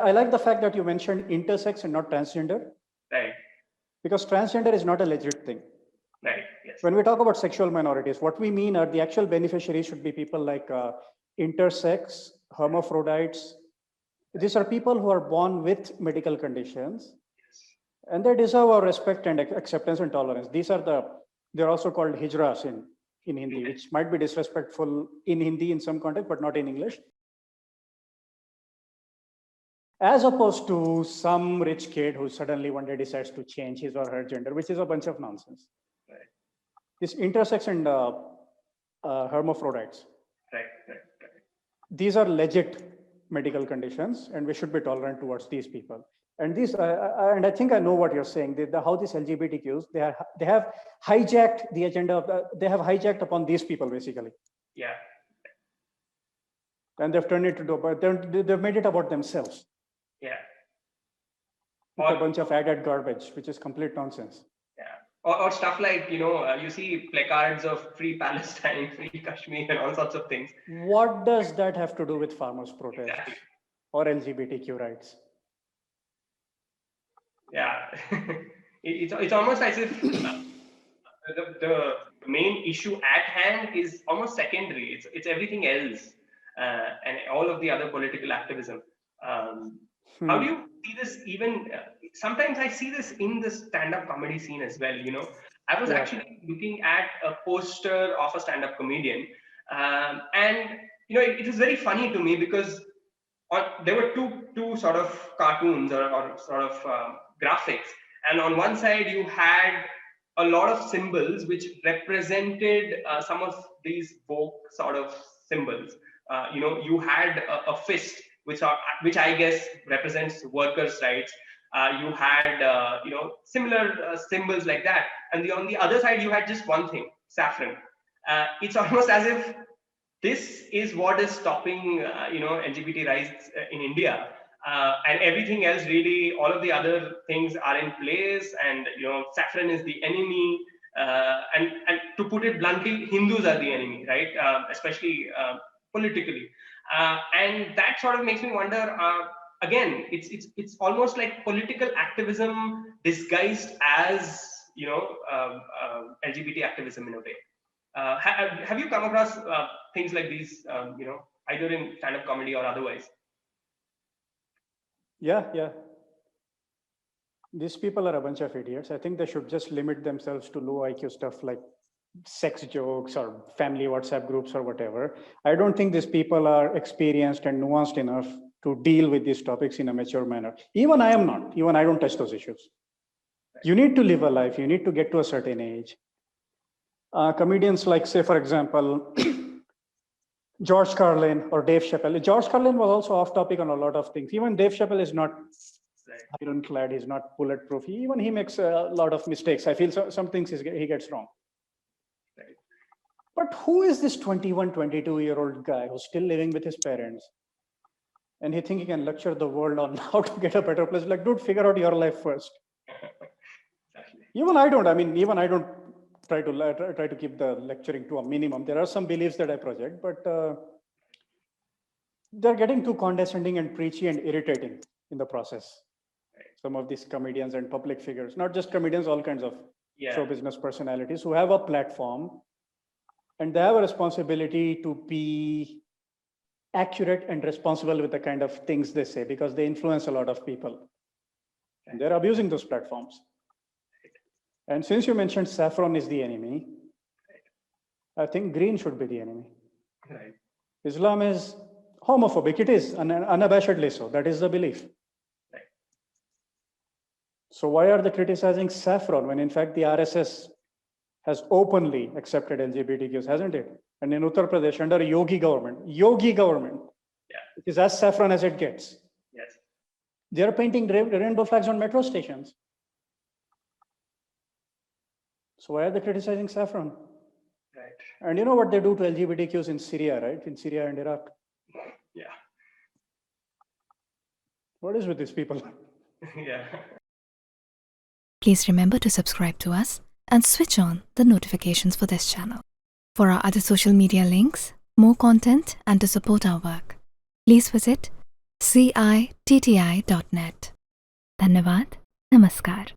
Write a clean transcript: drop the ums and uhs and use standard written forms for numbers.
I like the fact that you mentioned intersex and not transgender. Right. Because transgender is not a legit thing. Right. Yes. When we talk about sexual minorities, what we mean are the actual beneficiaries should be people like intersex, hermaphrodites. These are people who are born with medical conditions, and they deserve our respect and acceptance and tolerance. They're also called hijras in Hindi, which might be disrespectful in Hindi in some context, but not in English. As opposed to some rich kid who suddenly one day decides to change his or her gender, which is a bunch of nonsense. Right. This intersex and hermaphrodites. Right. These are legit medical conditions, and we should be tolerant towards these people. And these, and I think I know what you're saying. How these LGBTQs they have hijacked the agenda. They have hijacked upon these people basically. Yeah. And they've turned it into, they've made it about themselves. Yeah. With a bunch of added garbage, which is complete nonsense. Yeah. Or stuff like, you see placards of free Palestine, free Kashmir, and all sorts of things. What does that have to do with farmers' protests Exactly. or LGBTQ rights? Yeah. It's almost as if the main issue at hand is almost secondary. It's everything else and all of the other political activism. How do you see this even? Sometimes I see this in the stand-up comedy scene as well. I was actually looking at a poster of a stand-up comedian, and it was very funny to me because there were two sort of cartoons or sort of graphics, and on one side you had a lot of symbols which represented some of these woke sort of symbols. You had a fist, which I guess represents workers' rights. You had similar symbols like that, and on the other side you had just one thing: saffron. It's almost as if this is what is stopping LGBT rights in India, and everything else really, all of the other things are in place, and saffron is the enemy, and to put it bluntly, Hindus are the enemy, right? Especially politically. And that sort of makes me wonder, again, it's almost like political activism disguised as LGBT activism in a way. Have you come across things like these, either in stand-up comedy or otherwise? Yeah. These people are a bunch of idiots. I think they should just limit themselves to low IQ stuff like sex jokes or family WhatsApp groups or whatever. I don't think these people are experienced and nuanced enough to deal with these topics in a mature manner. Even I am not. Even I don't touch those issues. You need to live a life. You need to get to a certain age. Comedians like, say, for example, George Carlin or Dave Chappelle. George Carlin was also off topic on a lot of things. Even Dave Chappelle is not ironclad. He's not bulletproof. Even he makes a lot of mistakes. I feel some things he gets wrong. But who is this 21, 22-year-old guy who's still living with his parents? And he thinks he can lecture the world on how to get a better place. Like, dude, figure out your life first. Exactly. Even I don't try to keep the lecturing to a minimum. There are some beliefs that I project, but they're getting too condescending and preachy and irritating in the process. Some of these comedians and public figures, not just comedians, all kinds of show business personalities who have a platform, and they have a responsibility to be accurate and responsible with the kind of things they say, because they influence a lot of people. And they're abusing those platforms. And since you mentioned saffron is the enemy, I think green should be the enemy. Right. Islam is homophobic. It is, unabashedly so. That is the belief. Right. So why are they criticizing saffron when in fact the RSS has openly accepted LGBTQs, hasn't it? And in Uttar Pradesh, under a yogi government, it is as saffron as it gets. Yes. They are painting rainbow flags on metro stations. So why are they criticizing saffron? Right. And you know what they do to LGBTQs in Syria, right? In Syria and Iraq. Yeah. What is with these people? Yeah. Please remember to subscribe to us and switch on the notifications for this channel. For our other social media links, more content, and to support our work, please visit citti.net. धन्यवाद, नमस्कार.